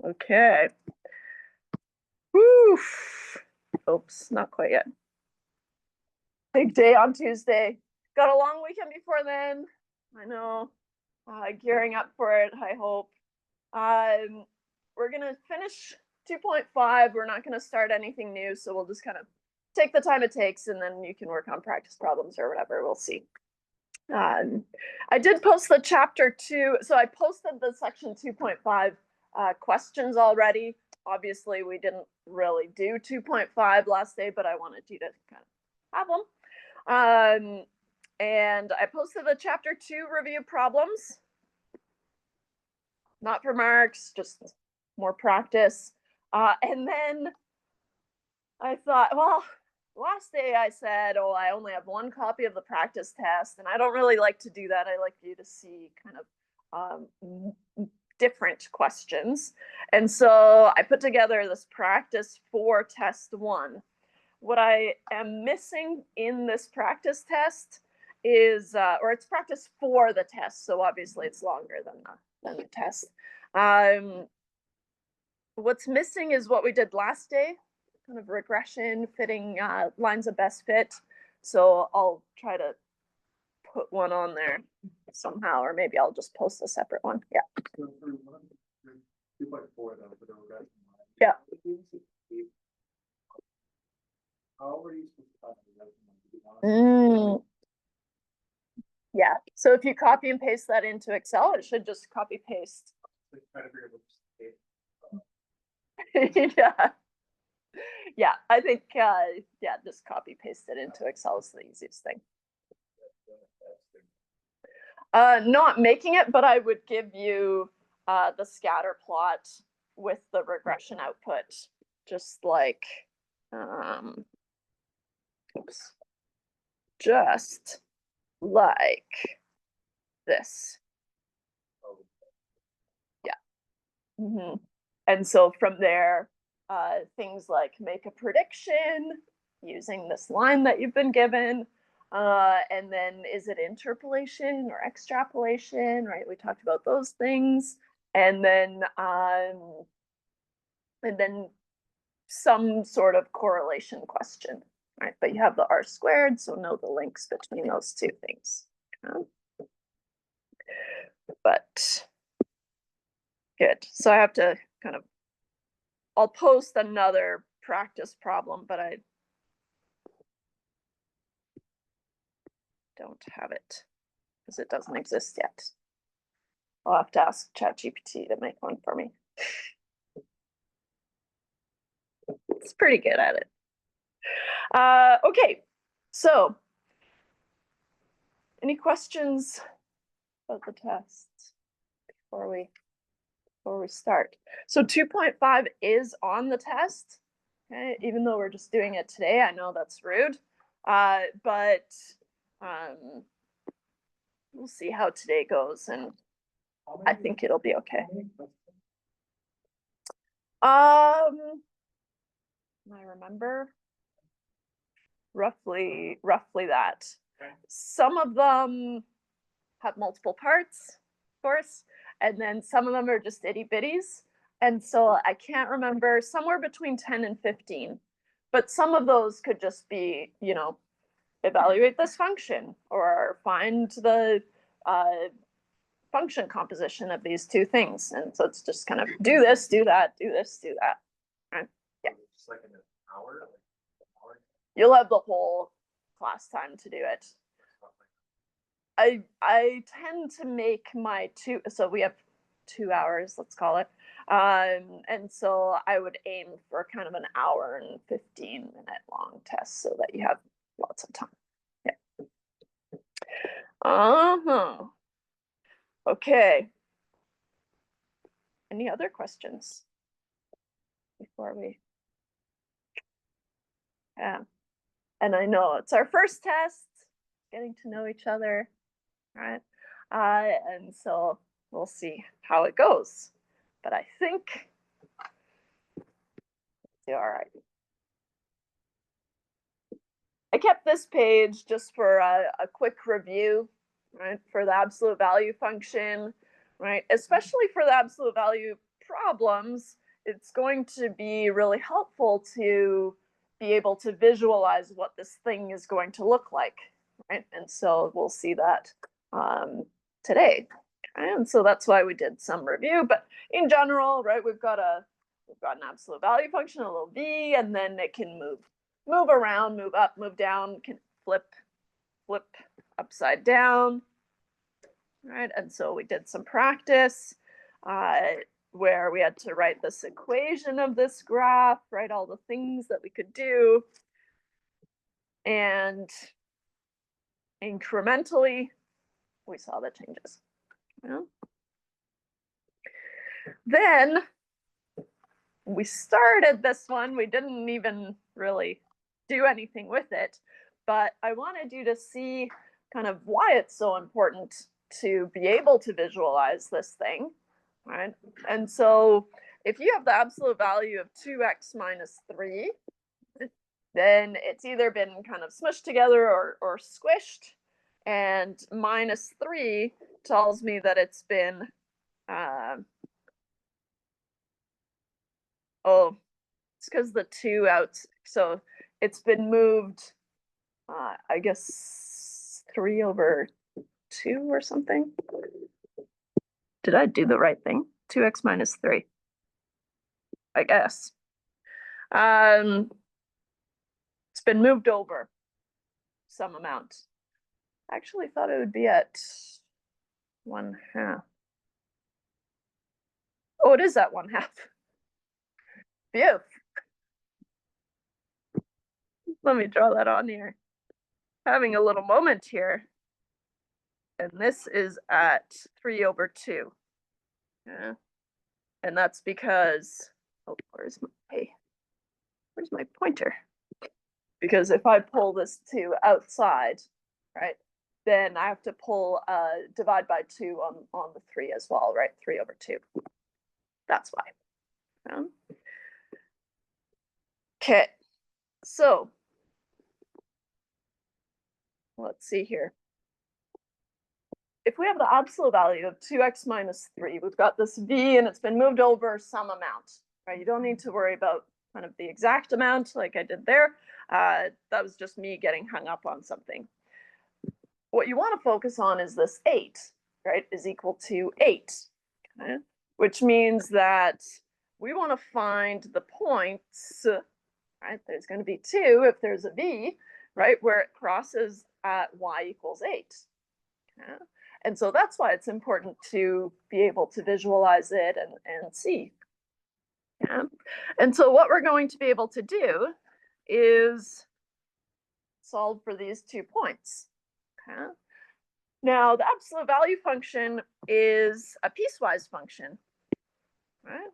Okay. Woo. Oops, not quite yet. Big day on Tuesday. Got a long weekend before then. I know. Gearing up for it, I hope. We're going to finish 2.5. We're not going to start anything new, so we'll just kind of take the time it takes, and then you can work on practice problems or whatever. We'll see. I did post the chapter 2. So I posted the section 2.5 questions already. Obviously, we didn't really do 2.5 last day, but I wanted you to kind of have them. And I posted the chapter 2 review problems. Not for marks, just more practice. And then I thought, well, last day I said, oh, I only have one copy of the practice test, and I don't really like to do that. I like you to see kind of different questions. And so I put together this practice for test 1. What I am missing in this practice test is, or it's practice for the test, so obviously it's longer than the test. What's missing is what we did last day, kind of regression, fitting lines of best fit. So I'll try to put one on there somehow, or maybe I'll just post a separate one. Yeah. Yeah. Yeah. So if you copy and paste that into Excel, it should just copy paste. Yeah. Yeah, I think yeah, just copy paste it into Excel is the easiest thing. Not making it, but I would give you the scatter plot with the regression output, just like oops, just like this. Yeah. And so from there, things like make a prediction using this line that you've been given, and then is it interpolation or extrapolation, right? We talked about those things, and then some sort of correlation question, right? But you have the R squared, so know the links between those two things. But good. So I have to kind of, I'll post another practice problem, but I don't have it because it doesn't exist yet. I'll have to ask ChatGPT to make one for me. It's pretty good at it. Okay, so any questions about the test before we start? So 2.5 is on the test, okay? Even though we're just doing it today, I know that's rude, but we'll see how today goes, and I think it'll be okay. I remember roughly that. Some of them have multiple parts, of course, and then some of them are just itty bitties. And so I can't remember, somewhere between 10 and 15. But some of those could just be, you know, evaluate this function or find the function composition of these two things. And so it's just kind of do this, do that, do this, do that. Right? Yeah. Just like an hour? You'll have the whole class time to do it. I tend to make my so we have 2 hours, let's call it. And so I would aim for kind of an hour and 15-minute long test so that you have lots of time. Yeah. Okay. Any other questions before we? Yeah. And I know it's our first test, getting to know each other, right? And so we'll see how it goes. But I think it's all right. I kept this page just for a quick review, right? For the absolute value function, right? Especially for the absolute value problems, it's going to be really helpful to be able to visualize what this thing is going to look like, right? And so we'll see that today. And so that's why we did some review, but in general, right, we've got an absolute value function, a little v, and then it can move around, move up, move down, can flip upside down, right? And so we did some practice where we had to write this equation of this graph, write all the things that we could do, and incrementally we saw the changes. Yeah. Then we started this one, we didn't even really do anything with it, but I wanted you to see kind of why it's so important to be able to visualize this thing, right? And so if you have the absolute value of 2x minus 3, then it's either been kind of smushed together or squished, and minus 3 tells me that it's been oh, it's because the 2 out, so it's been moved, I guess 3 over 2 or something. Did I do the right thing? 2x minus 3, I guess. It's been moved over some amount. I actually thought it would be at 1/2. Oh, it is at 1/2. Phew. Let me draw that on here. Having a little moment here. And this is at 3 over 2. Yeah. And that's because, oh, where's my pointer? Because if I pull this 2 outside, right, then I have to pull divide by 2 on the 3 as well, right? 3 over 2. That's why. Yeah. Okay, so let's see here. If we have the absolute value of 2x minus 3, we've got this v and it's been moved over some amount, right? You don't need to worry about kind of the exact amount like I did there. That was just me getting hung up on something. What you want to focus on is this 8, right, is equal to 8, okay? Which means that we want to find the points, right? There's going to be 2 if there's a v, right, where it crosses at y equals 8. Okay? And so that's why it's important to be able to visualize it and see. Yeah. And so what we're going to be able to do is solve for these 2 points. Okay. Now, the absolute value function is a piecewise function, right?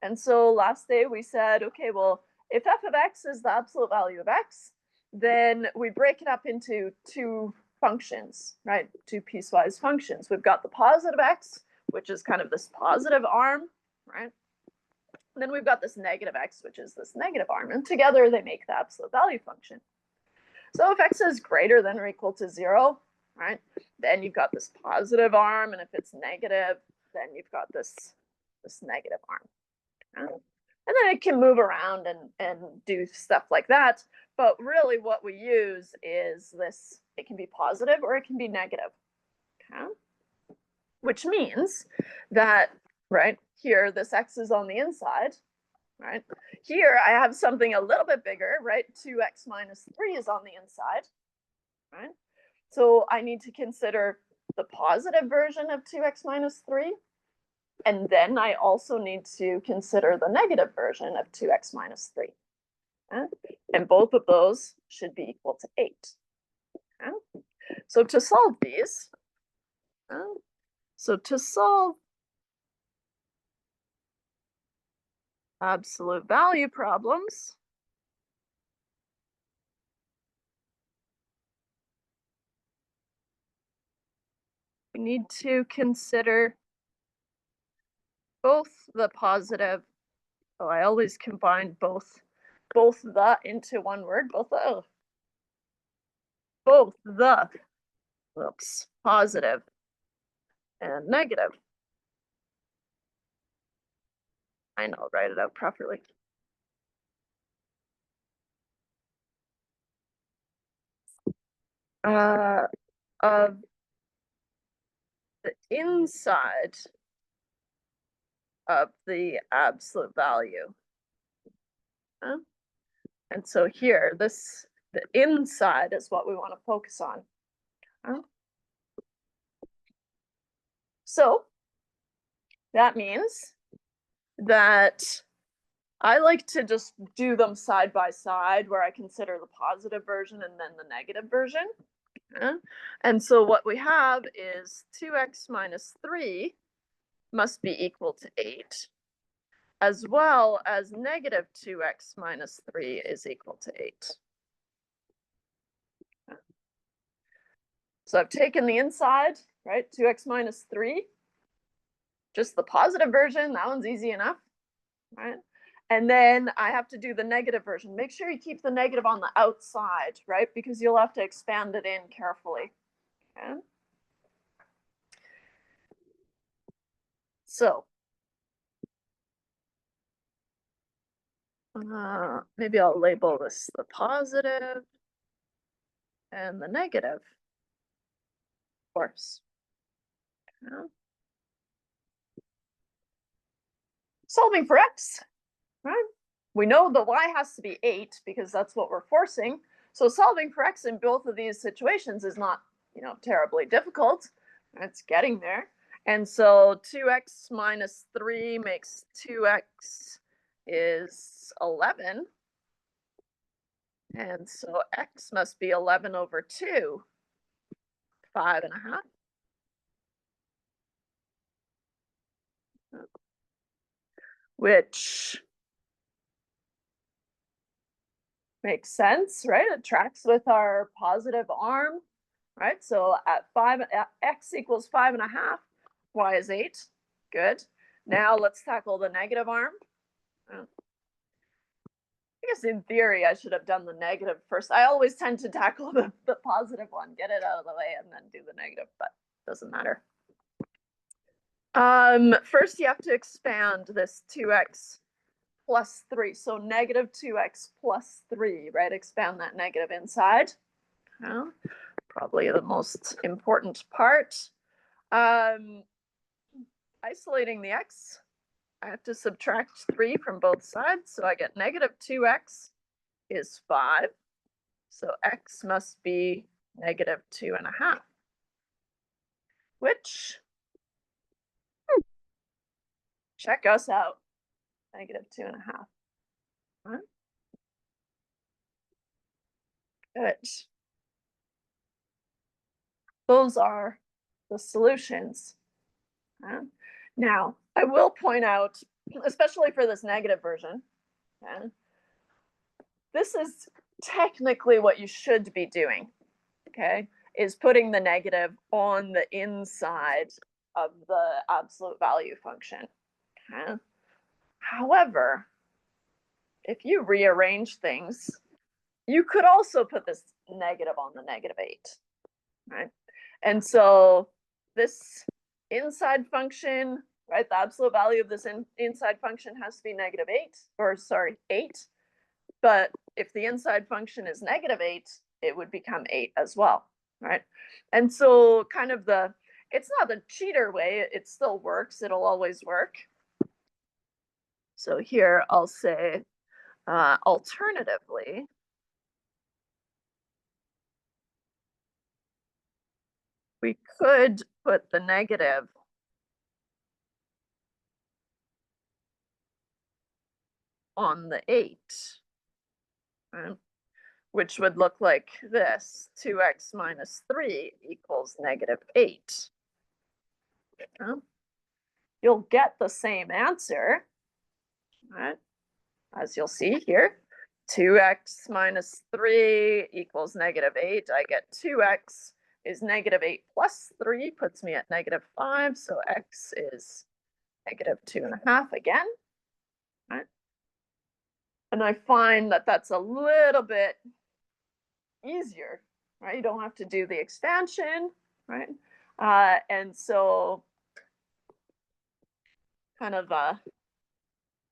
And so last day we said, okay, well, if f of x is the absolute value of x, then we break it up into 2 functions, right? 2 piecewise functions. We've got the positive x, which is kind of this positive arm, right? And then we've got this negative x, which is this negative arm, and together they make the absolute value function. So if x is greater than or equal to 0, right, then you've got this positive arm, and if it's negative, then you've got this negative arm. Okay? And then it can move around and do stuff like that. But really what we use is this, it can be positive or it can be negative. Okay? Which means that, right, here this x is on the inside, right? Here I have something a little bit bigger, right? 2x minus 3 is on the inside, right? So I need to consider the positive version of 2x minus 3. And then I also need to consider the negative version of 2x minus 3. Okay? And both of those should be equal to 8. Okay? So to solve these, so to solve absolute value problems, we need to consider both the positive, oh, I always combine both the into one word, both the, oops, positive and negative. fine, I'll write it out properly. Of the inside of the absolute value. And so here, the inside is what we want to focus on. So that means that I like to just do them side by side, where I consider the positive version and then the negative version. And so what we have is 2x minus 3 must be equal to 8, as well as negative 2x minus 3 is equal to 8. So I've taken the inside, right? 2x minus 3, just the positive version. That one's easy enough, right? And then I have to do the negative version. Make sure you keep the negative on the outside, right? Because you'll have to expand it in carefully. Okay? So maybe I'll label this the positive and the negative, of course. Okay. Solving for x, right? We know the y has to be 8 because that's what we're forcing. So solving for x in both of these situations is not, terribly difficult. It's getting there. And so 2x minus 3 makes 2x is 11. And so x must be 11 over 2, 5.5. Which makes sense, right? It tracks with our positive arm, right? So at x equals 5.5, y is 8. Good. Now let's tackle the negative arm. I guess in theory I should have done the negative first. I always tend to tackle the positive one, get it out of the way, and then do the negative, but it doesn't matter. First you have to expand this 2x plus 3. So negative 2x plus 3, right? Expand that negative inside. Probably the most important part. Isolating the x, I have to subtract 3 from both sides. So I get negative 2x is 5. So x must be negative 2.5, which, check us out, negative 2.5. Good. Those are the solutions. Now, I will point out, especially for this negative version, this is technically what you should be doing, okay, is putting the negative on the inside of the absolute value function. Okay? However, if you rearrange things, you could also put this negative on the negative 8, right? And so this inside function, right, the absolute value of this inside function has to be negative 8, or sorry, 8. But if the inside function is negative 8, it would become 8 as well, right? And so kind of it's not the cheater way, it still works, it'll always work. So here I'll say, alternatively, we could put the negative on the 8, right? Which would look like this: 2x minus 3 equals negative 8. You'll get the same answer, right? As you'll see here, 2x minus 3 equals negative 8. I get 2x is negative 8 plus 3, puts me at negative 5. So x is negative 2.5 again, right? And I find that that's a little bit easier, right? You don't have to do the expansion, right? And so kind of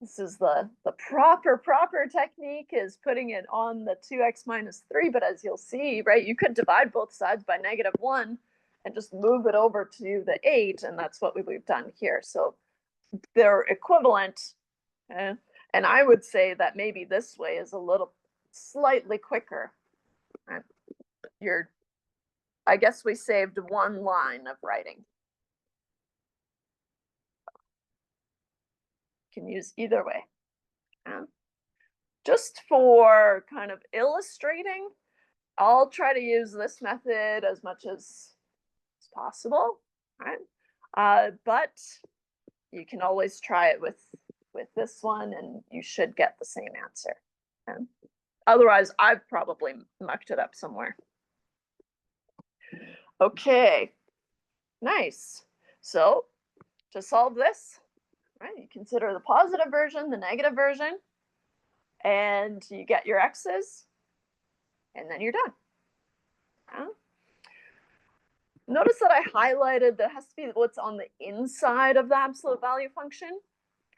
This is the proper technique, is putting it on the 2x minus 3, but as you'll see, right, you could divide both sides by -1 and just move it over to the 8, and that's what we've done here. So they're equivalent, and I would say that maybe this way is a little slightly quicker. Right? I guess we saved one line of writing. Can use either way. Just for kind of illustrating, I'll try to use this method as much as possible, right? But you can always try it with this one, and you should get the same answer. Okay? Otherwise, I've probably mucked it up somewhere. Okay, nice. So to solve this, right, you consider the positive version, the negative version, and you get your x's, and then you're done. Notice that I highlighted that has to be what's on the inside of the absolute value function.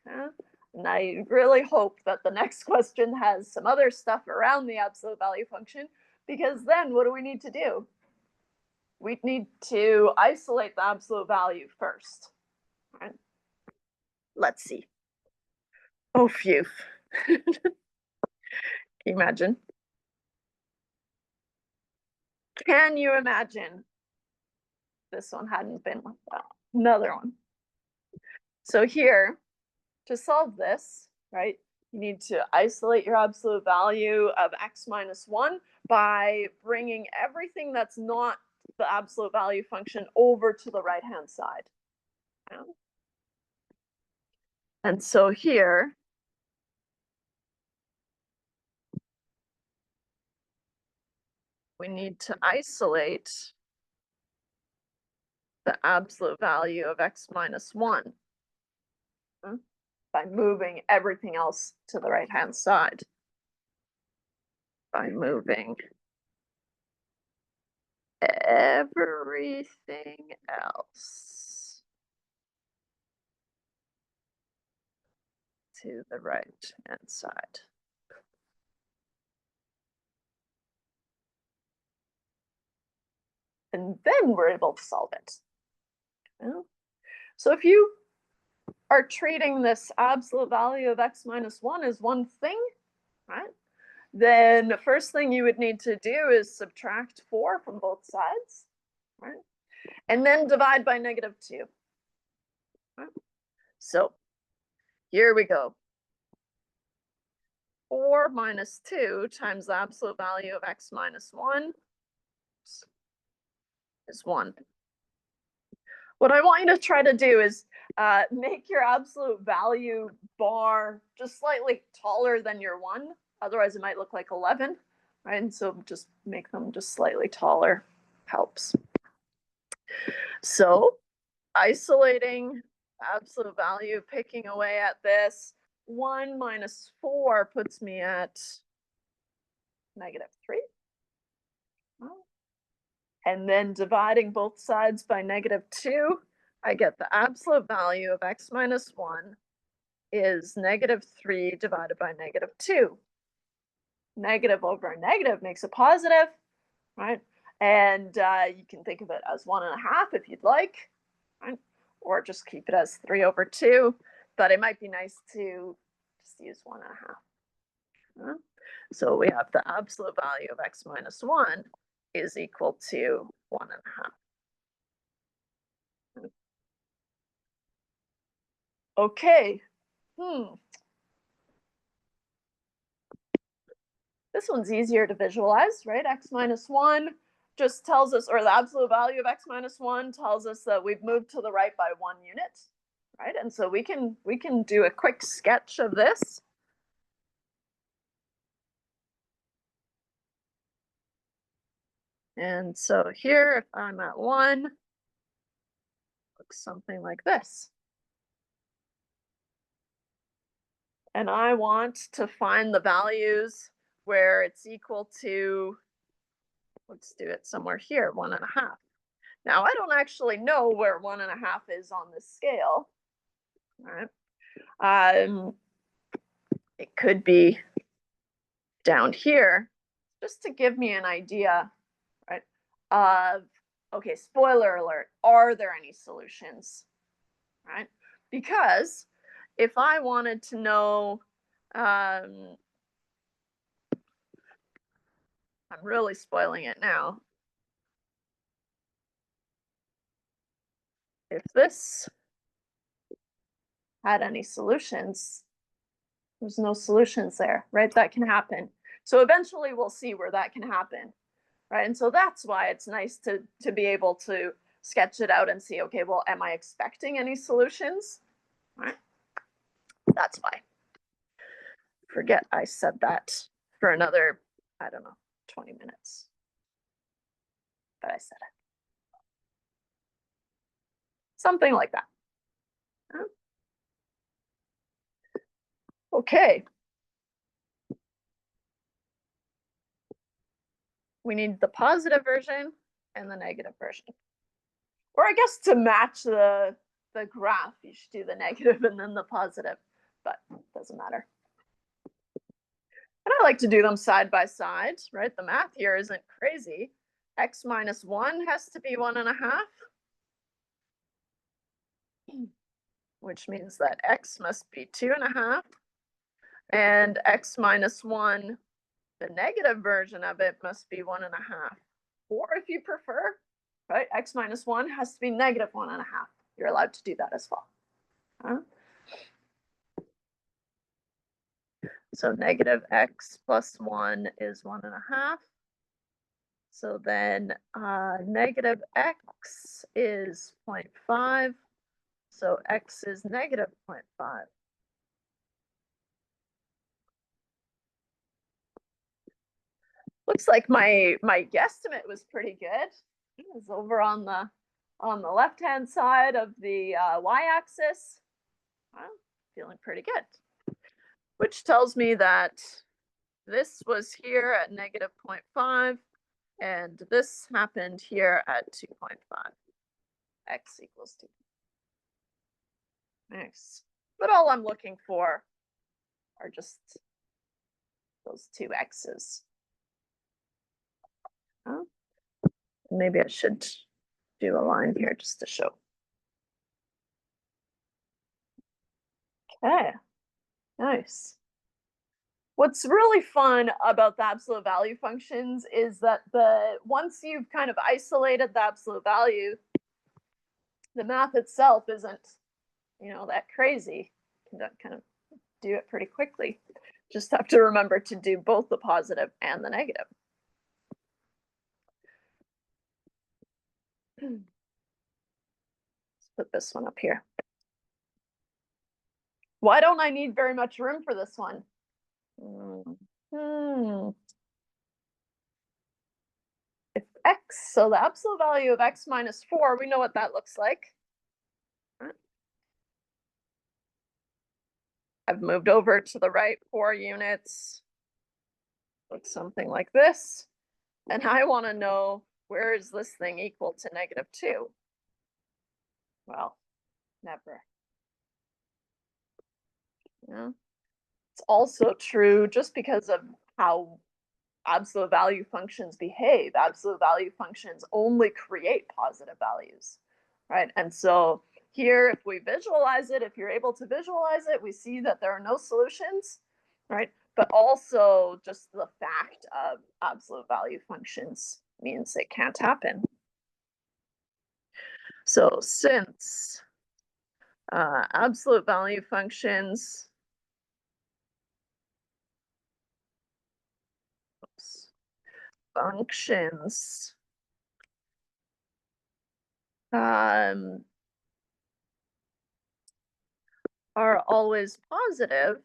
And I really hope that the next question has some other stuff around the absolute value function, because then what do we need to do? We need to isolate the absolute value first. Right? Let's see. Oh, phew. Can you imagine? Can you imagine? This one hadn't been like that. Another one. So here, to solve this, right, you need to isolate your absolute value of x minus 1 by bringing everything that's not the absolute value function over to the right-hand side. And so here, we need to isolate the absolute value of x minus 1 by moving everything else to the right-hand side. By moving everything else to the right-hand side. And then we're able to solve it. So if you are treating this absolute value of x minus 1 as one thing, right, then the first thing you would need to do is subtract 4 from both sides, right, and then divide by -2. Right? So here we go. 4 minus 2 times the absolute value of x minus 1 is 1. What I want you to try to do is make your absolute value bar just slightly taller than your 1. Otherwise, it might look like 11. Right? And so just make them just slightly taller helps. So isolating absolute value, picking away at this, 1 minus 4 puts me at -3. And then dividing both sides by -2, I get the absolute value of x minus 1 is -3 divided by -2. Negative over negative makes a positive, right? And you can think of it as 1.5 if you'd like, right? Or just keep it as 3/2. But it might be nice to just use 1.5. So we have the absolute value of x minus 1 is equal to 1.5. Okay. This one's easier to visualize, right? X minus 1 just tells us, or the absolute value of x minus 1 tells us that we've moved to the right by 1 unit, right? And so we can do a quick sketch of this. And so here, if I'm at 1, looks something like this. And I want to find the values where it's equal to, let's do it somewhere here, 1.5. Now, I don't actually know where 1.5 is on this scale, right? it could be down here, just to give me an idea, right, of, okay, spoiler alert, are there any solutions, right? Because if I wanted to know, I'm really spoiling it now. If this had any solutions, there's no solutions there, right? That can happen. So eventually we'll see where that can happen, right? And so that's why it's nice to be able to sketch it out and see, okay, well, am I expecting any solutions, right? That's why. Forget I said that for another, I don't know, 20 minutes. But I said it. Something like that. Okay. We need the positive version and the negative version. Or I guess to match the graph, you should do the negative and then the positive, but it doesn't matter. And I like to do them side by side, right? The math here isn't crazy. X minus 1 has to be 1.5, which means that X must be 2.5. And X minus 1, the negative version of it, must be 1.5. Or if you prefer, right, X minus 1 has to be negative 1.5. You're allowed to do that as well. So negative X plus 1 is 1.5. So then negative X is 0.5. So X is negative 0.5. Looks like my guesstimate was pretty good. It was over on the left-hand side of the y-axis. Well, feeling pretty good. Which tells me that this was here at negative 0.5, and this happened here at 2.5. X equals 2. Nice. But all I'm looking for are just those two X's. Huh? Maybe I should do a line here just to show. Okay, nice. What's really fun about the absolute value functions is that once you've kind of isolated the absolute value, the math itself isn't, that crazy. You can kind of do it pretty quickly. Just have to remember to do both the positive and the negative. Let's put this one up here. Why don't I need very much room for this one? If X, so the absolute value of X minus 4, we know what that looks like. I've moved over to the right 4 units. Looks something like this. And I want to know, where is this thing equal to negative 2? Well, never. Yeah. It's also true just because of how absolute value functions behave. Absolute value functions only create positive values, right? And so here, if we visualize it, if you're able to visualize it, we see that there are no solutions, right? But also just the fact of absolute value functions means it can't happen. So since absolute value functions are always positive,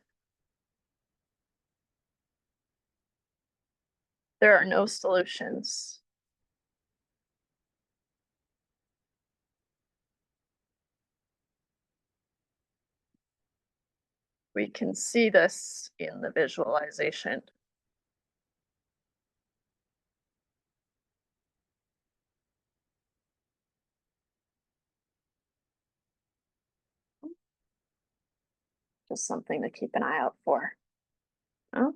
there are no solutions. We can see this in the visualization. Just something to keep an eye out for. Oh.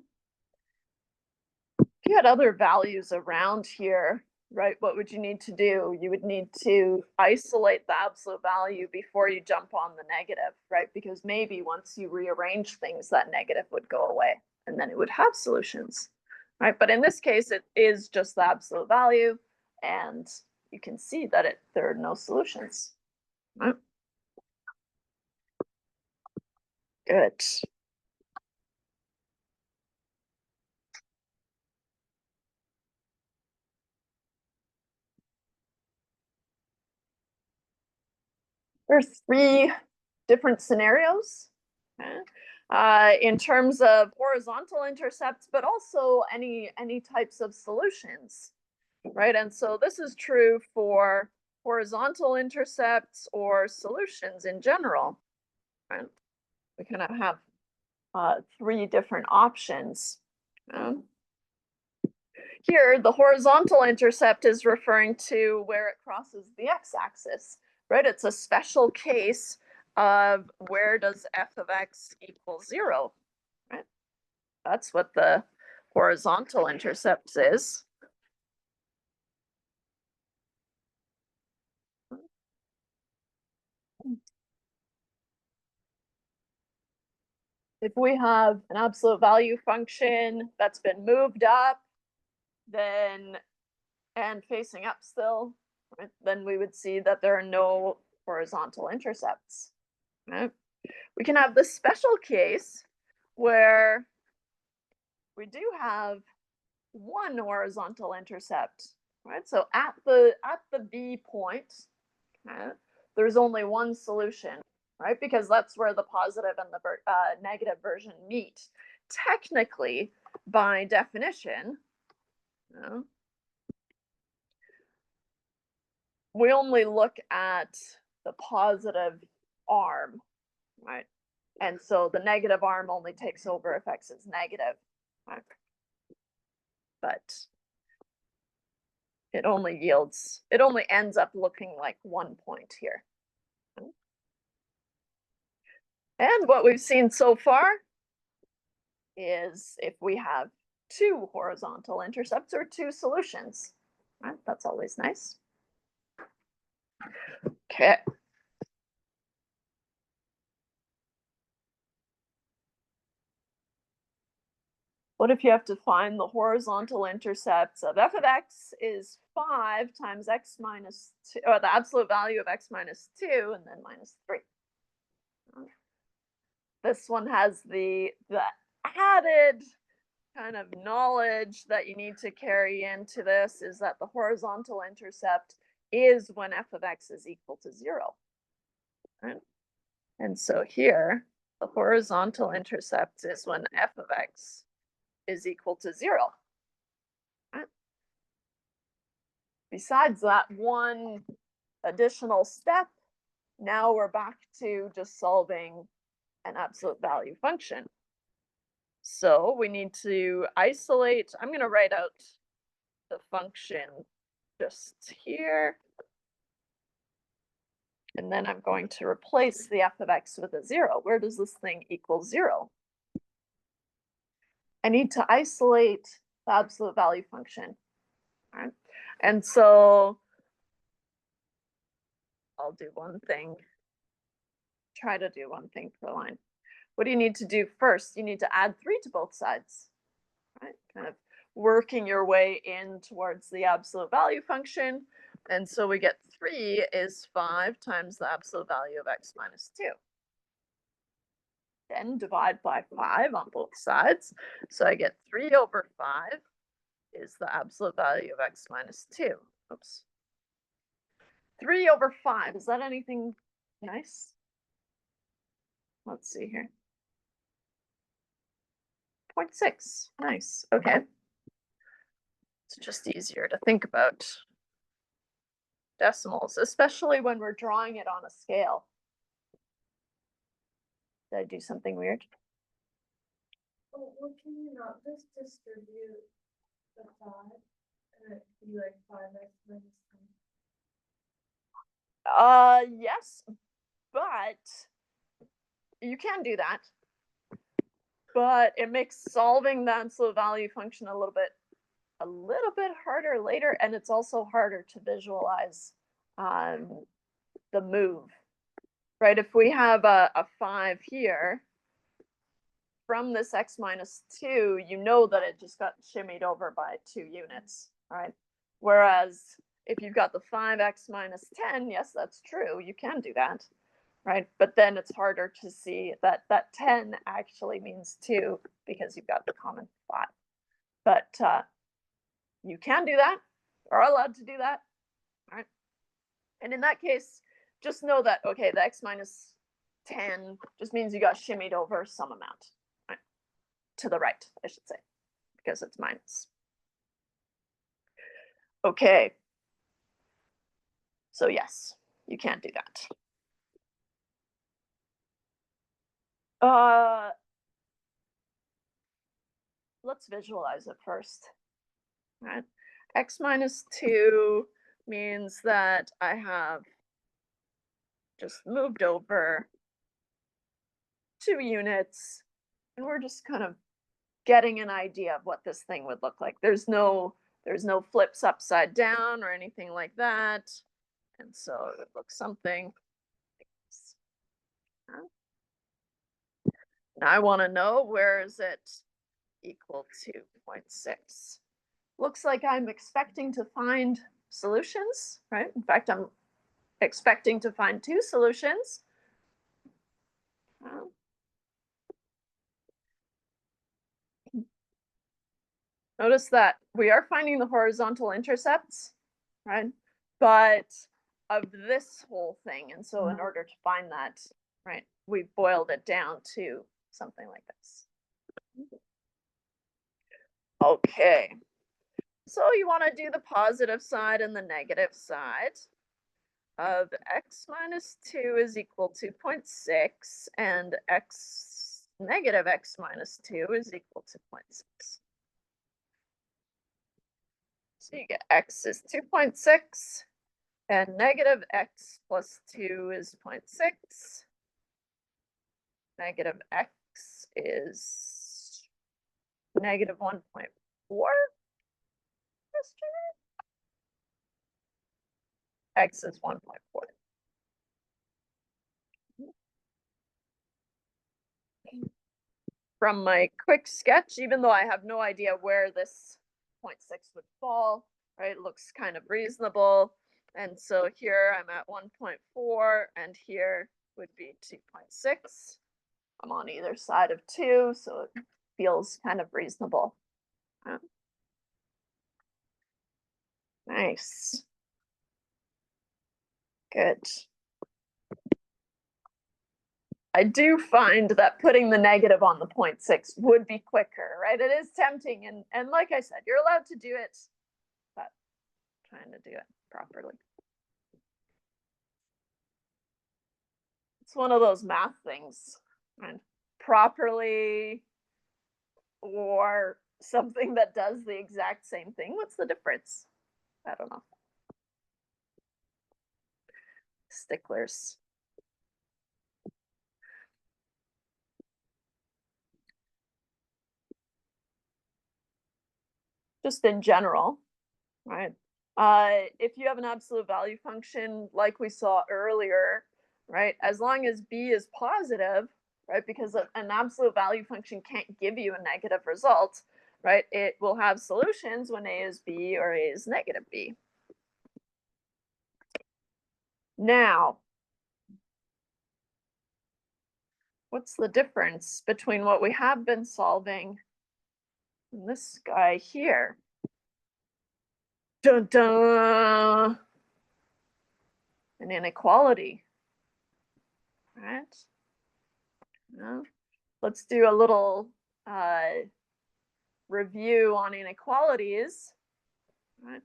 If you had other values around here, right, what would you need to do? You would need to isolate the absolute value before you jump on the negative, right? Because maybe once you rearrange things, that negative would go away and then it would have solutions, right? But in this case, it is just the absolute value, and you can see that there are no solutions, right? Good. There are three different scenarios, okay, in terms of horizontal intercepts, but also any types of solutions, right? And so this is true for horizontal intercepts or solutions in general, right? We kind of have three different options. Here, the horizontal intercept is referring to where it crosses the x-axis, right? It's a special case of where does f of x equal 0, right? That's what the horizontal intercept is. If we have an absolute value function that's been moved up, then and facing up still, right, then we would see that there are no horizontal intercepts, right? We can have this special case where we do have one horizontal intercept, right? So at the B point, okay, there's only one solution, right? Because that's where the positive and the negative version meet. Technically, by definition, you know, we only look at the positive arm, right? And so the negative arm only takes over if x is negative, right? But it only ends up looking like 1 point here. And what we've seen so far is if we have two horizontal intercepts or two solutions, right? That's always nice. Okay. What if you have to find the horizontal intercepts of f of x is 5 times x minus 2, or the absolute value of x minus 2, and then minus 3. This one has the added kind of knowledge that you need to carry into this is that the horizontal intercept is when f of x is equal to 0. Right? And so here, the horizontal intercept is when f of x is equal to 0. Right? Besides that one additional step, now we're back to just solving an absolute value function. So we need to isolate, I'm going to write out the function just here. And then I'm going to replace the f of x with a 0. Where does this thing equal 0? I need to isolate the absolute value function. Right? And so I'll do one thing, try to do one thing per line. What do you need to do first? You need to add 3 to both sides, right? Kind of working your way in towards the absolute value function. And so we get 3 is 5 times the absolute value of x minus 2. Then divide by 5 on both sides. So I get 3 over 5 is the absolute value of x minus 2. Oops. 3 over 5, is that anything nice? Let's see here. 0.6, nice, okay. It's just easier to think about decimals, especially when we're drawing it on a scale. Did I do something weird? Well, can you not just distribute the 5 and it be like 5x minus 10? Yes, but you can do that. but it makes solving the absolute value function a little bit harder later, and it's also harder to visualize the move, right? If we have a 5 here, from this x minus 2, you know that it just got shimmied over by 2 units, right? Whereas if you've got the 5x minus 10, yes, that's true, you can do that, right? But then it's harder to see that that 10 actually means 2 because you've got the common 5. But you can do that, are allowed to do that, right? And in that case, just know that, okay, the x minus 10 just means you got shimmied over some amount, right? To the right, I should say, because it's minus. Okay. So yes, you can do that. Let's visualize it first, right? X minus 2 means that I have just moved over 2 units, and we're just kind of getting an idea of what this thing would look like. There's no flips upside down or anything like that. And so it looks something like this. Now I want to know, where is it equal to 0.6? Looks like I'm expecting to find solutions, right? In fact, I'm expecting to find 2 solutions. Notice that we are finding the horizontal intercepts, right? But of this whole thing. And so in order to find that, right, we boiled it down to something like this. Okay. So you want to do the positive side and the negative side of x minus 2 is equal to 0.6, and negative x minus 2 is equal to 0.6. So you get x is 2.6, and negative x plus 2 is 0.6. Negative x is negative 1.4. X is 1.4. From my quick sketch, even though I have no idea where this 0.6 would fall, right, it looks kind of reasonable. And so here I'm at 1.4, and here would be 2.6. I'm on either side of 2, so it feels kind of reasonable. Nice. Good. I do find that putting the negative on the 0.6 would be quicker, right? It is tempting, and like I said, you're allowed to do it, but trying to do it properly. It's one of those math things, and properly or something that does the exact same thing. What's the difference? I don't know. Sticklers. Just in general, right? If you have an absolute value function like we saw earlier, right, as long as b is positive, right, because an absolute value function can't give you a negative result, right, it will have solutions when a is b or a is negative b. Now, what's the difference between what we have been solving and this guy here? Dun dun! An inequality, right? No. Let's do a little review on inequalities. Right?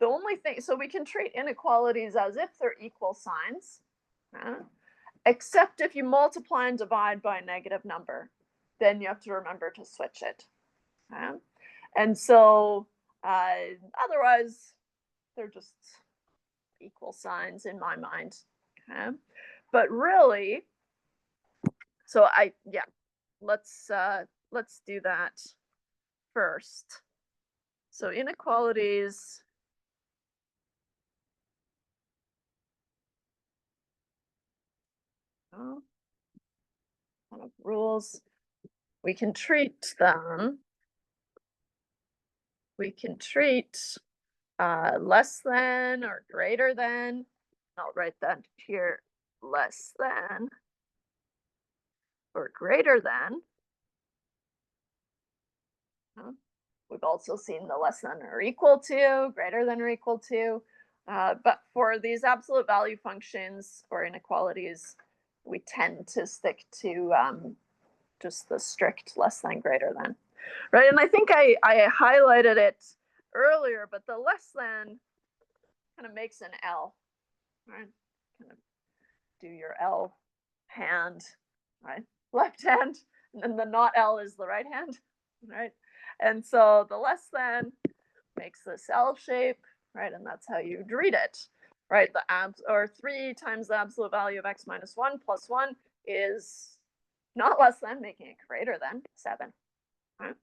The only thing, so we can treat inequalities as if they're equal signs, except if you multiply and divide by a negative number, then you have to remember to switch it. And so otherwise, they're just equal signs in my mind. But really, so let's let's do that first. So inequalities. Oh, kind of rules. We can treat them. We can treat less than or greater than. I'll write that here, less than or greater than. We've also seen the less than or equal to, greater than or equal to. But for these absolute value functions or inequalities, we tend to stick to just the strict less than, greater than, right? And I think I highlighted it earlier, but the less than kind of makes an L, right? Kind of do your L hand, right? Left hand, and then the not L is the right hand, right? And so the less than makes this L shape, right? And that's how you'd read it, right? The abs or 3 times the absolute value of x minus 1 plus 1 is not less than, making it greater than 7. Right?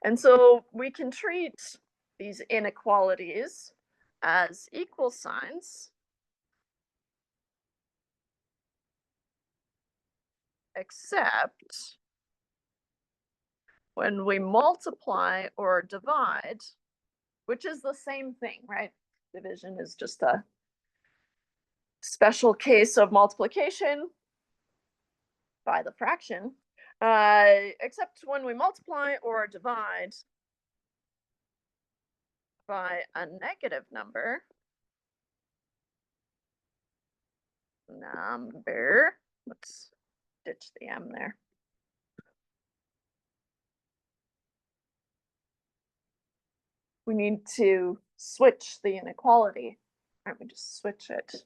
And so we can treat these inequalities as equal signs, except when we multiply or divide, which is the same thing, right? Division is just a special case of multiplication by the fraction, except when we multiply or divide by a negative number, let's ditch the M there. We need to switch the inequality. All right, we just switch it.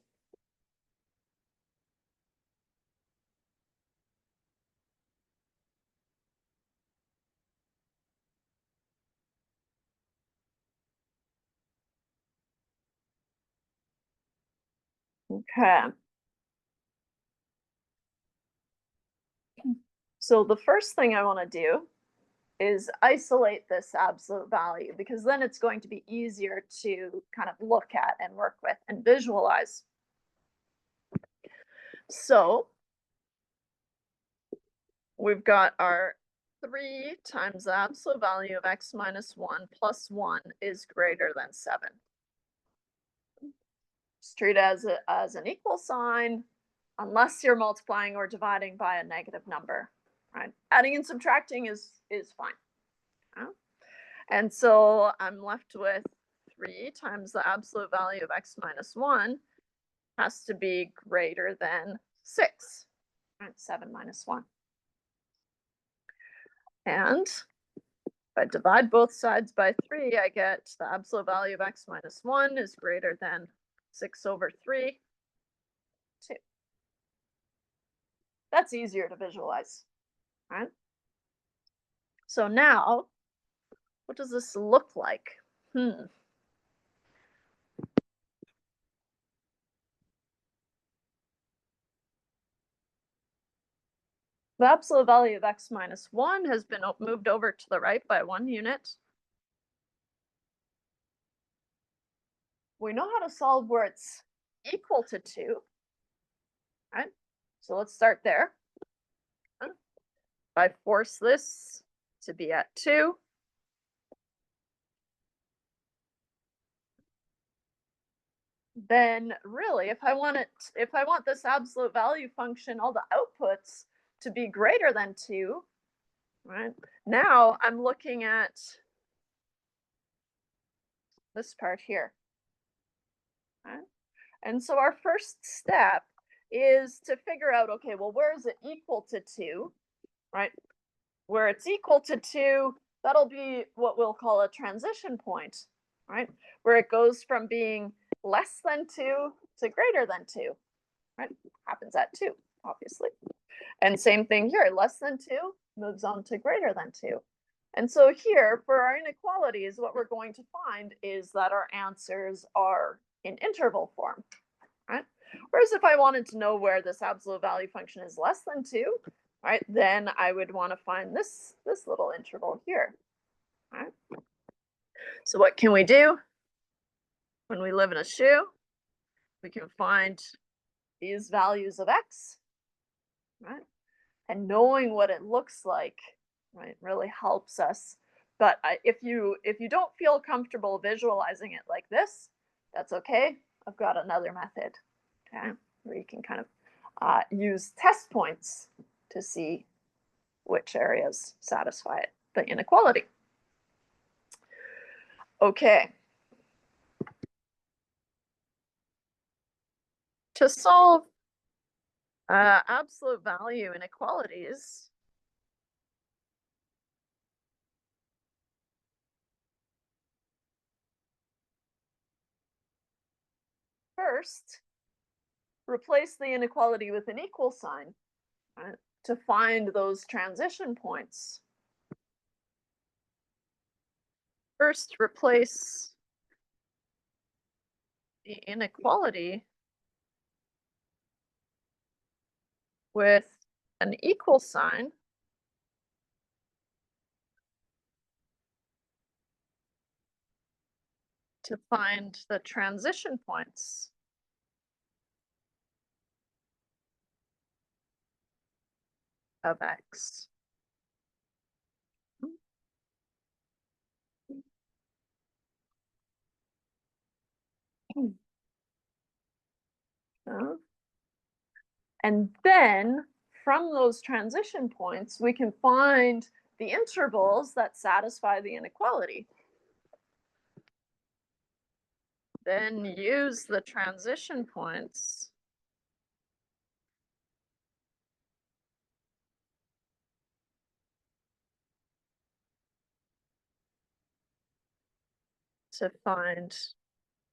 Okay. So the first thing I want to do is isolate this absolute value, because then it's going to be easier to kind of look at and work with and visualize. So we've got our 3 times the absolute value of x minus 1 plus 1 is greater than 7. Just treat it as an equal sign, unless you're multiplying or dividing by a negative number, right? Adding and subtracting is fine. And so I'm left with 3 times the absolute value of x minus 1 has to be greater than 6, right? 7 minus 1. And if I divide both sides by 3, I get the absolute value of x minus 1 is greater than 6 over 3, 2. That's easier to visualize, right? So now, what does this look like? The absolute value of x minus 1 has been moved over to the right by 1 unit. We know how to solve where it's equal to 2, right? So let's start there. If I force this to be at 2, then really, if I want this absolute value function, all the outputs to be greater than 2, right? Now I'm looking at this part here, right? And so our first step is to figure out, okay, well, where is it equal to 2, right? Where it's equal to 2, that'll be what we'll call a transition point, right? Where it goes from being less than 2 to greater than 2, right? Happens at 2, obviously. And same thing here, less than 2 moves on to greater than 2. And so here, for our inequalities, what we're going to find is that our answers are in interval form, right? Whereas if I wanted to know where this absolute value function is less than 2, right? Then I would want to find this little interval here, right? So what can we do when we live in a shoe? We can find these values of x, right? And knowing what it looks like, right, really helps us. But if you don't feel comfortable visualizing it like this, that's okay. I've got another method, okay, where you can kind of use test points to see which areas satisfy it, the inequality. Okay. To solve absolute value inequalities, first, replace the inequality with an equal sign, right, to find those transition points. First, replace the inequality with an equal sign to find the transition points of x. And then from those transition points, we can find the intervals that satisfy the inequality. Then use the transition points to find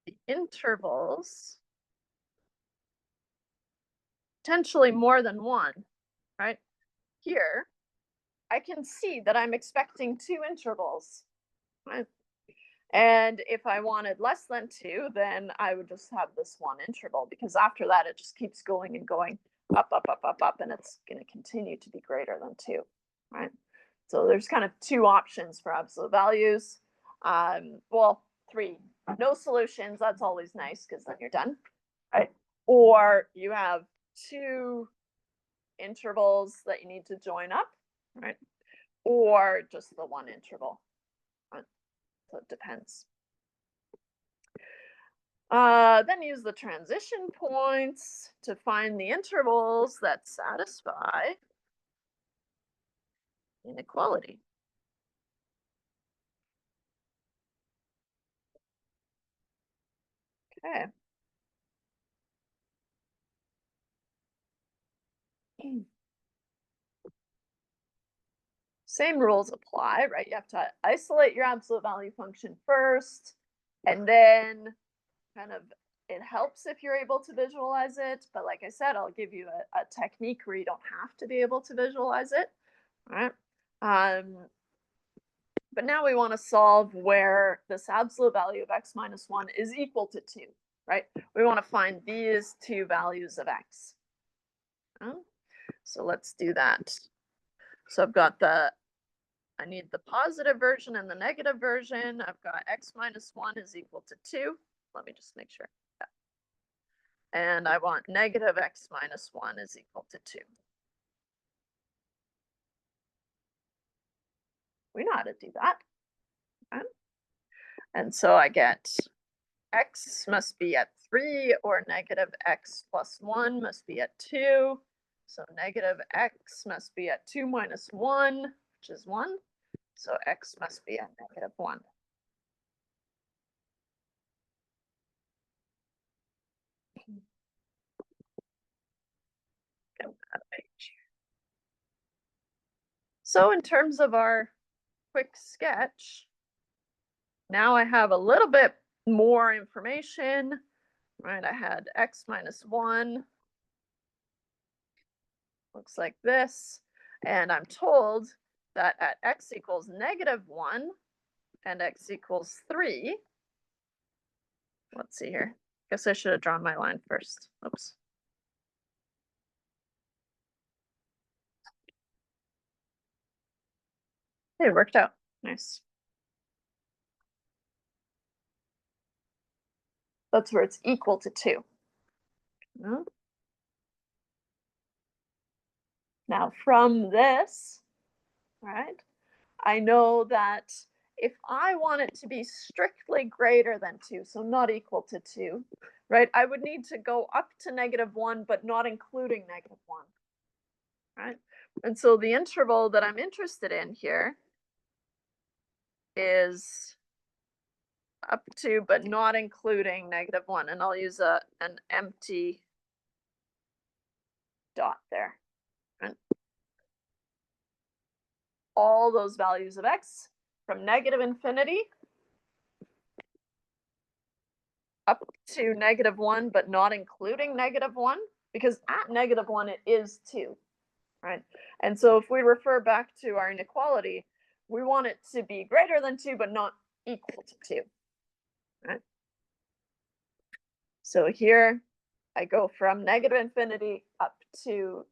the intervals, potentially more than one, right? Here, I can see that I'm expecting two intervals, right? And if I wanted less than two, then I would just have this one interval, because after that, it just keeps going and going up, up, up, up, up, and it's going to continue to be greater than two, right? So there's kind of two options for absolute values. Well, three. No solutions. That's always nice because then you're done, right? Or you have two intervals that you need to join up, right? Or just the one interval. Right? So it depends. Then use the transition points to find the intervals that satisfy inequality. Okay. Same rules apply, right? You have to isolate your absolute value function first, and then kind of it helps if you're able to visualize it. But like I said, I'll give you a technique where you don't have to be able to visualize it, right? But now we want to solve where this absolute value of x minus 1 is equal to 2, right? We want to find these two values of x. So let's do that. So I've got I need the positive version and the negative version. I've got x minus 1 is equal to 2. Let me just make sure. Yeah. And I want negative x minus 1 is equal to 2. We know how to do that. Okay. And so I get x must be at 3, or negative x plus 1 must be at 2. So negative x must be at 2 minus 1, which is 1. So x must be at negative 1. Get that page. So in terms of our quick sketch, now I have a little bit more information, right? I had x minus 1, looks like this, and I'm told that at x equals negative 1 and x equals 3, let's see here. Guess I should have drawn my line first. Oops. It worked out. Nice. That's where it's equal to 2. No? Now from this, right, I know that if I want it to be strictly greater than 2, so not equal to 2, right, I would need to go up to -1, but not including -1, right? And so the interval that I'm interested in here is up to, but not including -1, and I'll use an empty dot there. And all those values of x from -infinity up to -1, but not including -1, because at -1 it is 2, right? And so if we refer back to our inequality, we want it to be greater than 2, but not equal to 2, right? So here I go from -infinity up to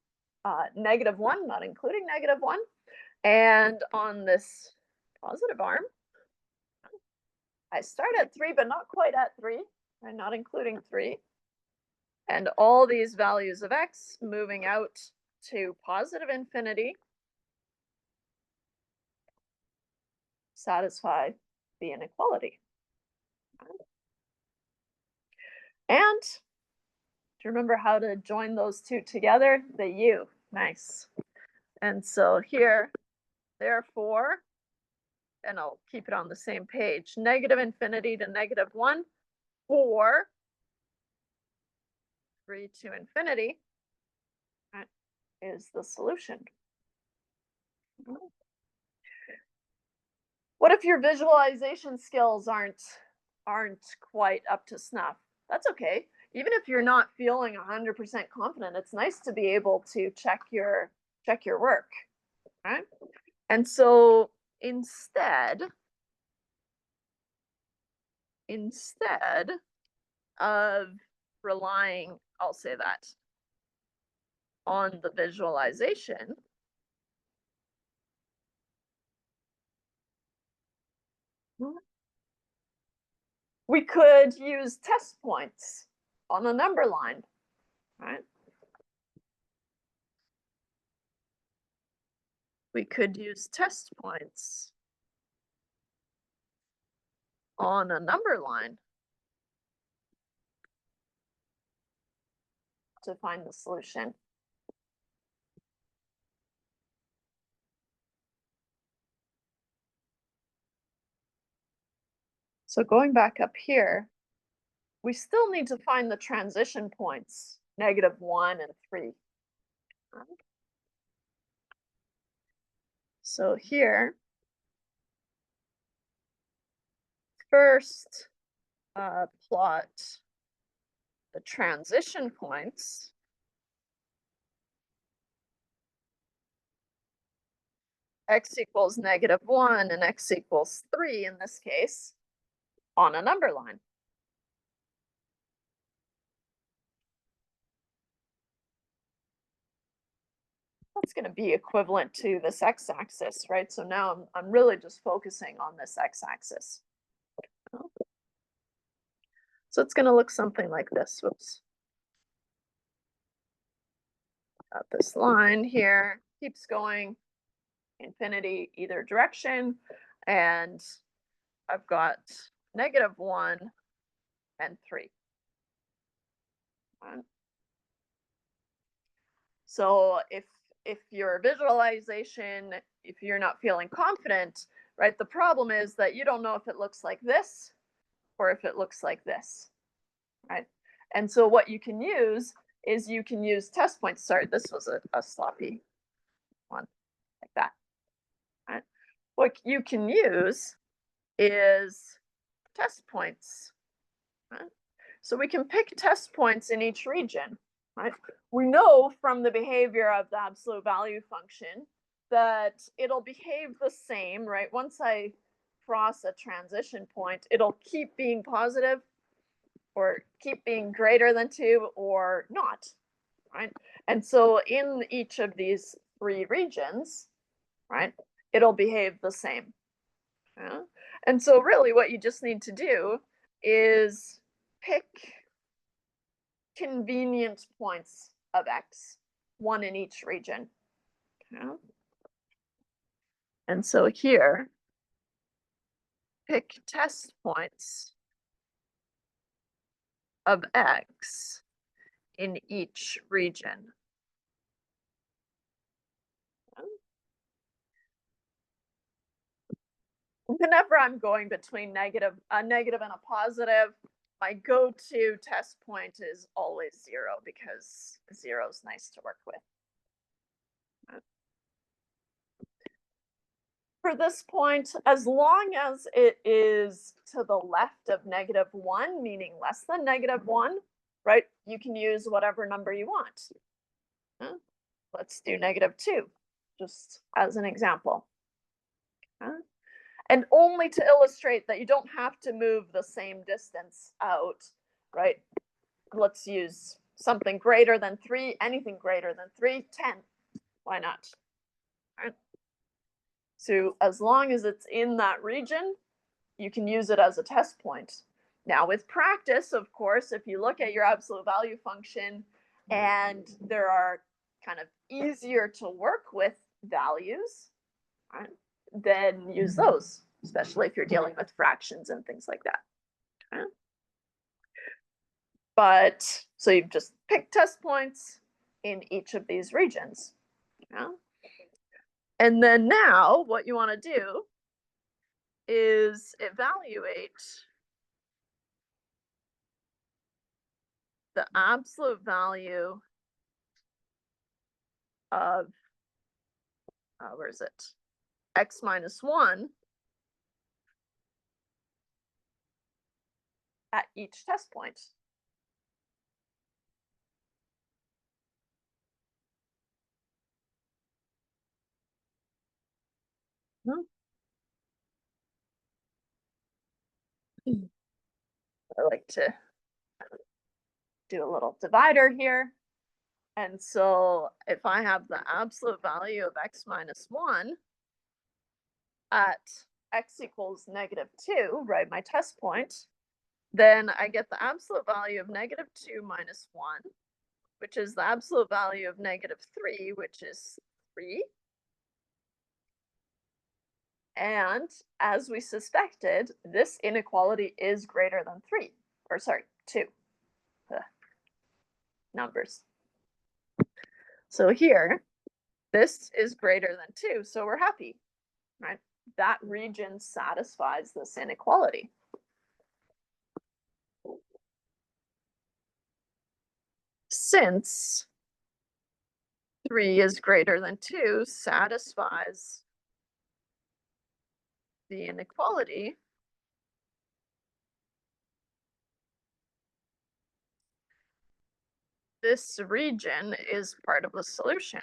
-1, not including -1. And on this positive arm, I start at 3, but not quite at 3, and not including 3. And all these values of x moving out to positive infinity satisfy the inequality. And do you remember how to join those two together? The u. Nice. And so here, therefore, and I'll keep it on the same page, -infinity to -1, or 3 to infinity, right, is the solution. What if your visualization skills aren't quite up to snuff? That's okay. Even if you're not feeling 100% confident, it's nice to be able to check your work, right? And so instead of relying, I'll say that, on the visualization, we could use test points on a number line, right? We could use test points on a number line to find the solution. So going back up here, we still need to find the transition points, -1 and 3. So here, first plot the transition points. X equals -1 and x equals 3 in this case on a number line. That's going to be equivalent to this x-axis, right? So now I'm really just focusing on this x-axis. So it's going to look something like this. Whoops. Got this line here, keeps going infinity either direction, and I've got -1 and 3. So if your visualization, if you're not feeling confident, right, the problem is that you don't know if it looks like this or if it looks like this, right? And so what you can use is you can use test points. Sorry, this was a sloppy one, like that, right? What you can use is test points, right? So we can pick test points in each region, right? We know from the behavior of the absolute value function that it'll behave the same, right? Once I cross a transition point, it'll keep being positive or keep being greater than 2 or not, right? And so in each of these 3 regions, right, it'll behave the same. Yeah? And so really what you just need to do is pick convenient points of X, one in each region. Yeah? And so here, pick test points of X in each region. Whenever I'm going between a negative and a positive, my go-to test point is always 0 because 0 is nice to work with. For this point, as long as it is to the left of -1, meaning less than -1, right, you can use whatever number you want. Let's do -2, just as an example. And only to illustrate that you don't have to move the same distance out, right? Let's use something greater than 3, anything greater than 3, 10. Why not? Right? So as long as it's in that region, you can use it as a test point. Now with practice, of course, if you look at your absolute value function and there are kind of easier to work with values, right, then use those, especially if you're dealing with fractions and things like that. Okay? But so you've just picked test points in each of these regions. Yeah? And then now what you want to do is evaluate the absolute value of, where is it? X minus 1 at each test point. I like to do a little divider here. And so if I have the absolute value of X minus 1 at X equals -2, right, my test point, then I get the absolute value of -2 minus 1, which is the absolute value of -3, which is 3. And as we suspected, this inequality is greater than 3, or sorry, 2. Numbers. So here, this is greater than 2, so we're happy, right? That region satisfies this inequality. Since 3 is greater than 2 satisfies the inequality, this region is part of the solution.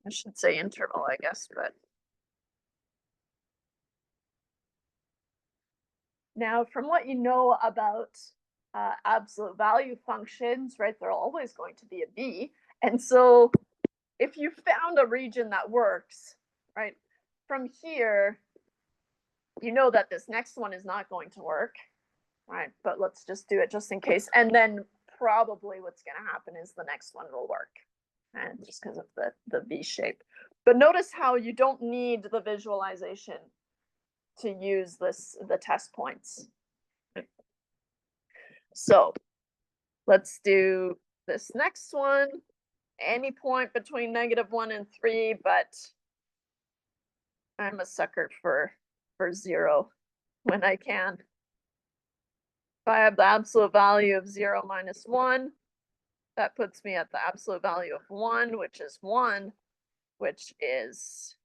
I should say interval, I guess, but. Now, from what you know about absolute value functions, right, they're always going to be a B. And so if you found a region that works, right, from here, you know that this next one is not going to work, right? But let's just do it just in case. And then probably what's going to happen is the next one will work, and just because of the V shape. But notice how you don't need the visualization to use the test points. So let's do this next one. Any point between -1 and 3, but I'm a sucker for 0 when I can. If I have the absolute value of 0 minus 1, that puts me at the absolute value of 1, which is 1, which is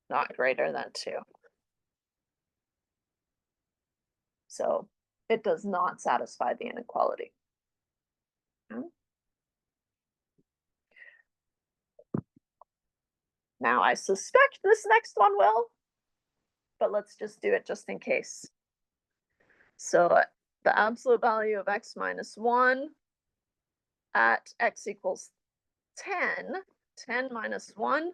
not greater than 2. So it does not satisfy the inequality. Now I suspect this next one will, but let's just do it just in case. So the absolute value of X minus 1 at x equals 10, 10 minus 1,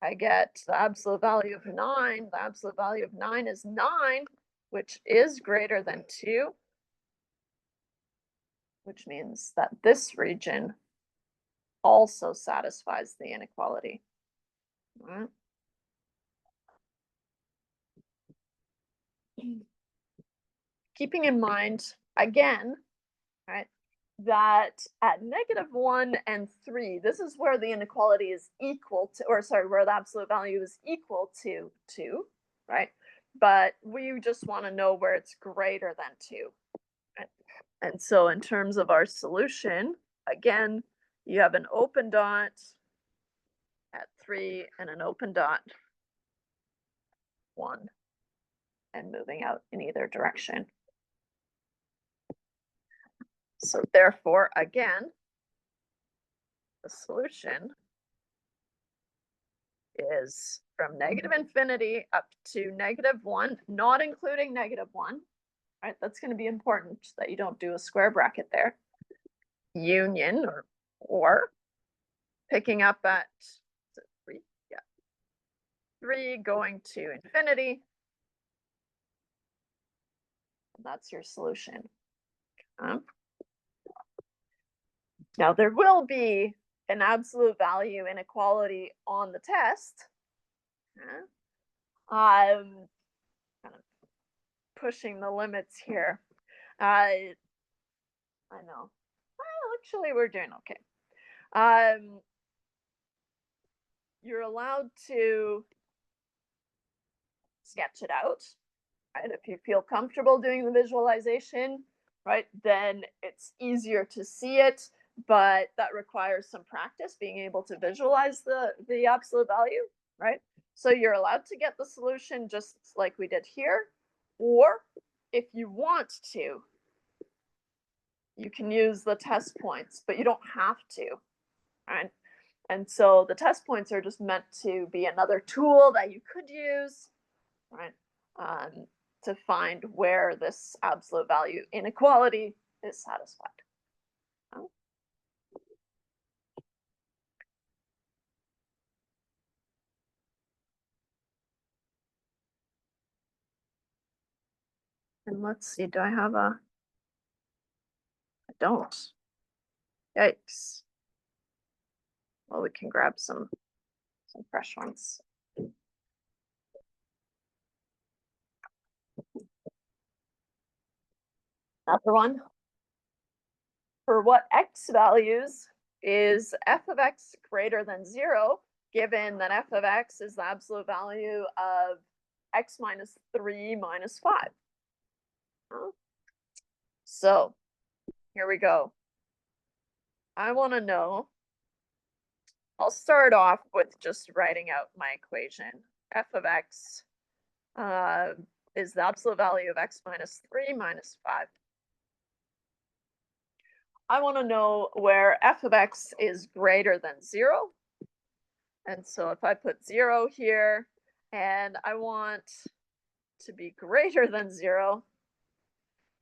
I get the absolute value of 9. The absolute value of 9 is 9, which is greater than 2, which means that this region also satisfies the inequality. All right. Keeping in mind, again, right, that at -1 and 3, this is where the inequality is equal to, or sorry, where the absolute value is equal to 2, right? But we just want to know where it's greater than 2. Right? And so in terms of our solution, again, you have an open dot at 3 and an open dot 1 and moving out in either direction. So therefore, again, the solution is from -infinity up to -1, not including -1, right? That's going to be important that you don't do a square bracket there. Union or picking up at 3, yeah, 3 going to infinity. And that's your solution. Now there will be an absolute value inequality on the test. Kind of pushing the limits here. I know. Well, actually, we're doing okay. You're allowed to sketch it out, right? If you feel comfortable doing the visualization, right, then it's easier to see it, but that requires some practice, being able to visualize the absolute value, right? So you're allowed to get the solution just like we did here, or if you want to, you can use the test points, but you don't have to, right? And so the test points are just meant to be another tool that you could use, right, to find where this absolute value inequality is satisfied. And let's see, do I have a? I don't. Yikes. Well, we can grab some fresh ones. Another one. For what x values is f of x greater than 0, given that f of x is the absolute value of x minus 3 minus 5? So here we go. I want to know, I'll start off with just writing out my equation. F of x is the absolute value of x minus 3 minus 5. I want to know where f of x is greater than 0. And so if I put 0 here, and I want to be greater than 0,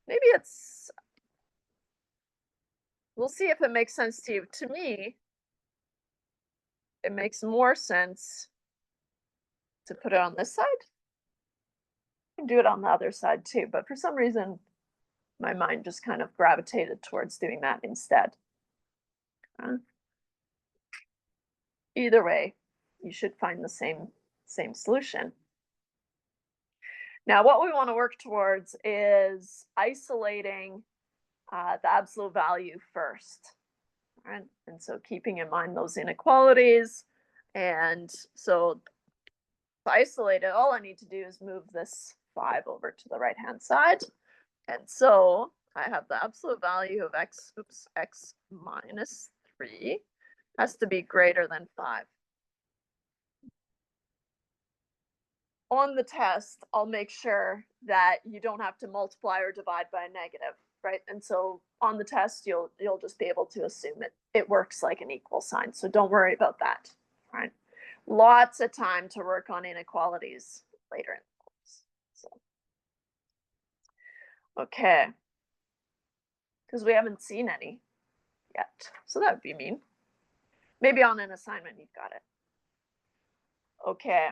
maybe it's, we'll see if it makes sense to you. To me, it makes more sense to put it on this side. I can do it on the other side too, but for some reason, my mind just kind of gravitated towards doing that instead. Either way, you should find the same solution. Now, what we want to work towards is isolating the absolute value first, right? And so keeping in mind those inequalities. And so to isolate it, all I need to do is move this 5 over to the right-hand side. And so I have the absolute value of x minus 3 has to be greater than 5. On the test, I'll make sure that you don't have to multiply or divide by a negative, right? And so on the test, you'll just be able to assume it works like an equal sign. So don't worry about that, right? Lots of time to work on inequalities later in the course. So, okay, because we haven't seen any yet. So that would be mean. Maybe on an assignment you've got it. Okay.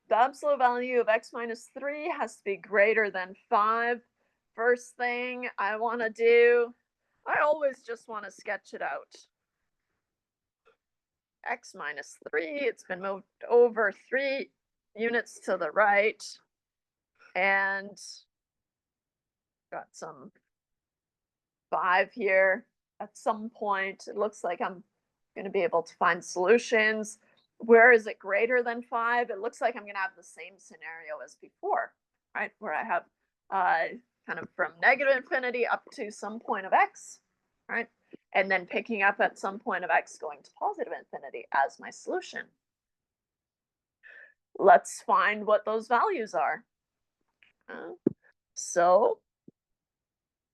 The absolute value of x minus 3 has to be greater than 5. First thing I want to do, I always just want to sketch it out. X minus 3, it's been moved over 3 units to the right. And got some 5 here. At some point, it looks like I'm going to be able to find solutions. Where is it greater than 5? It looks like I'm going to have the same scenario as before, right? Where I have kind of from negative infinity up to some point of x, right? And then picking up at some point of x going to positive infinity as my solution. Let's find what those values are. So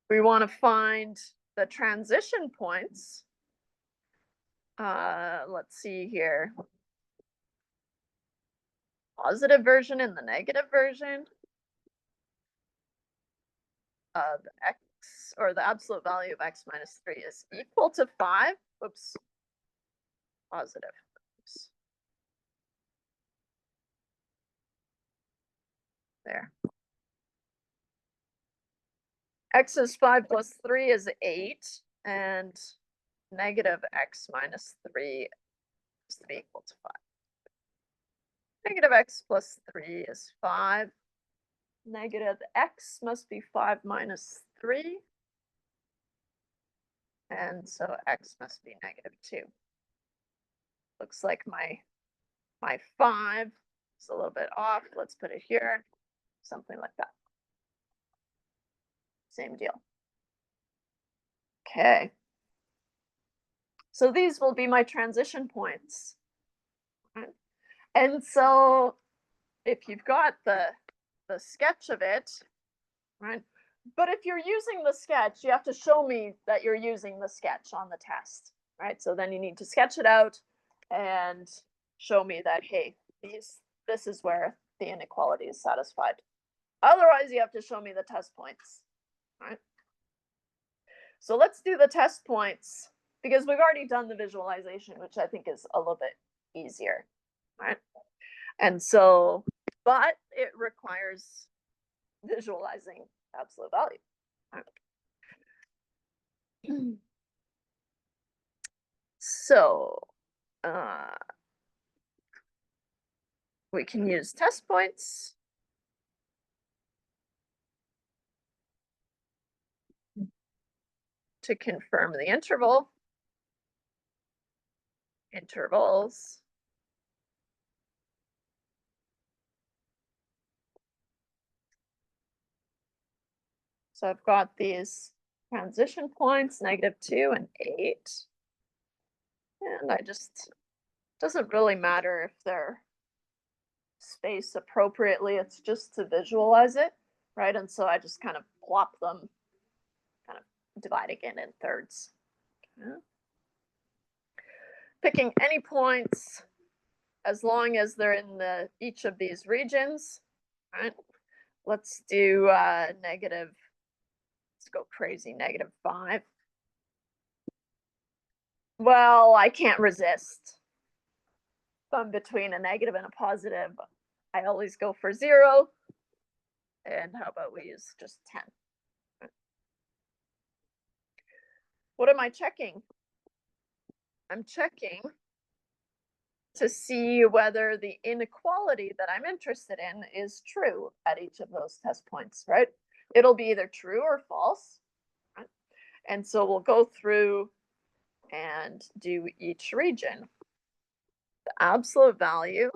we want to find the transition points. Let's see here. Positive version and the negative version of x, or the absolute value of x minus 3 is equal to 5. Oops. Positive. Oops. There. X is 5 plus 3 is 8, and negative x minus 3 is to be equal to 5. Negative x plus 3 is 5. Negative x must be 5 minus 3. And so x must be negative 2. Looks like my 5 is a little bit off. Let's put it here. Something like that. Same deal. Okay. So these will be my transition points. Right? And so if you've got the sketch of it, right? But if you're using the sketch, you have to show me that you're using the sketch on the test, right? So then you need to sketch it out and show me that, hey, this is where the inequality is satisfied. Otherwise, you have to show me the test points, right? So let's do the test points because we've already done the visualization, which I think is a little bit easier, right? And so, but it requires visualizing absolute value. Right? So, we can use test points. To confirm the interval. Intervals. So I've got these transition points, -2 and 8. And I just, doesn't really matter if they're spaced appropriately, it's just to visualize it, right? And so I just kind of plop them, kind of dividing it in thirds. Okay. Picking any points as long as they're in each of these regions, right? Let's do negative, let's go crazy, -5. Well, I can't resist. If I'm between a negative and a positive, I always go for 0. And how about we use just 10? What am I checking? I'm checking to see whether the inequality that I'm interested in is true at each of those test points, right? It'll be either true or false. Right? And so we'll go through and do each region. The absolute value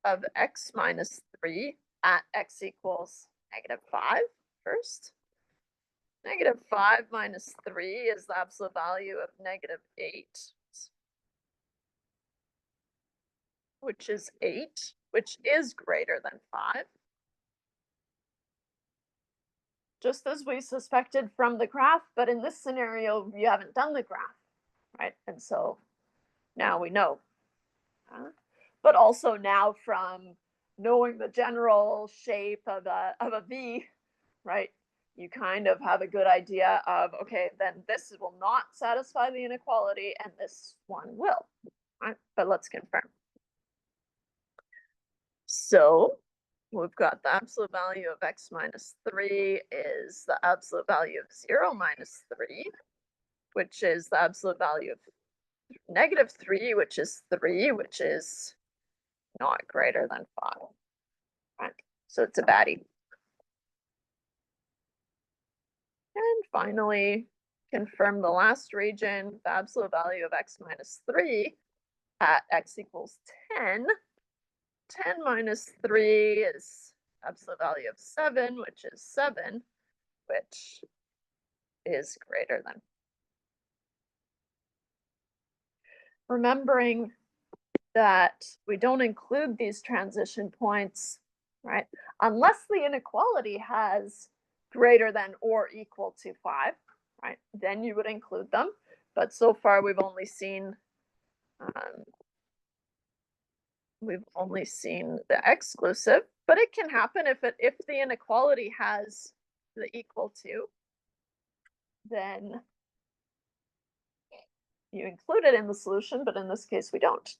of x minus 3 at x equals -5 first. -5 minus 3 is the absolute value of -8, which is 8, which is greater than 5. Just as we suspected from the graph, but in this scenario, you haven't done the graph, right? And so now we know. But also now from knowing the general shape of a V, right? you kind of have a good idea of, okay, then this will not satisfy the inequality and this one will, right? But let's confirm. So we've got the absolute value of x minus 3 is the absolute value of 0 minus 3, which is the absolute value of negative 3, which is 3, which is not greater than 5. Right? So it's a baddie. And finally, confirm the last region, the absolute value of x minus 3 at x equals 10. 10 minus 3 is absolute value of 7, which is 7, which is greater than. Remembering that we don't include these transition points, right? Unless the inequality has greater than or equal to 5, right? Then you would include them. But so far we've only seen the exclusive, but it can happen if the inequality has the equal to, then you include it in the solution, but in this case we don't.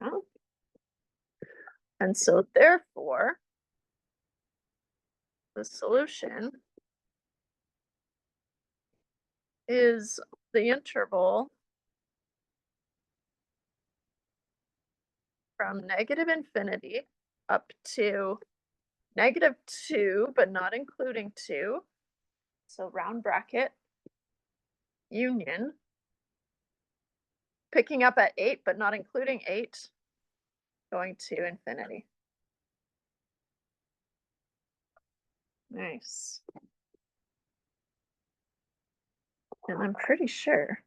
No? And so therefore, the solution is the interval from negative infinity up to -2, but not including 2. So round bracket, union, picking up at 8, but not including 8, going to infinity. Nice. And I'm pretty sure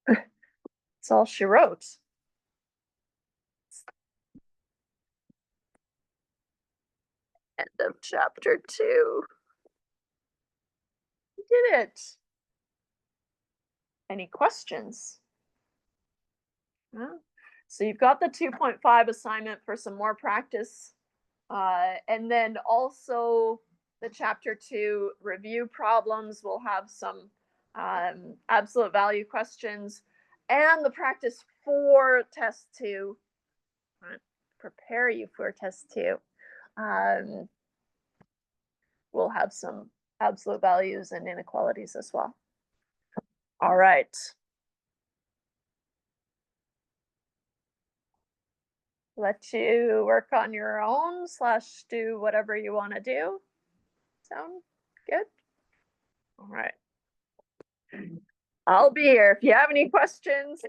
that's all she wrote. End of chapter 2. You did it. Any questions? No? So you've got the 2.5 assignment for some more practice. And then also the chapter 2 review problems will have some absolute value questions, and the practice for test 2, prepare you for test 2. We'll have some absolute values and inequalities as well. All right. Let you work on your own / do whatever you want to do. Sound good? All right. I'll be here. If you have any questions,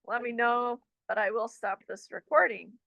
let me know, but I will stop this recording.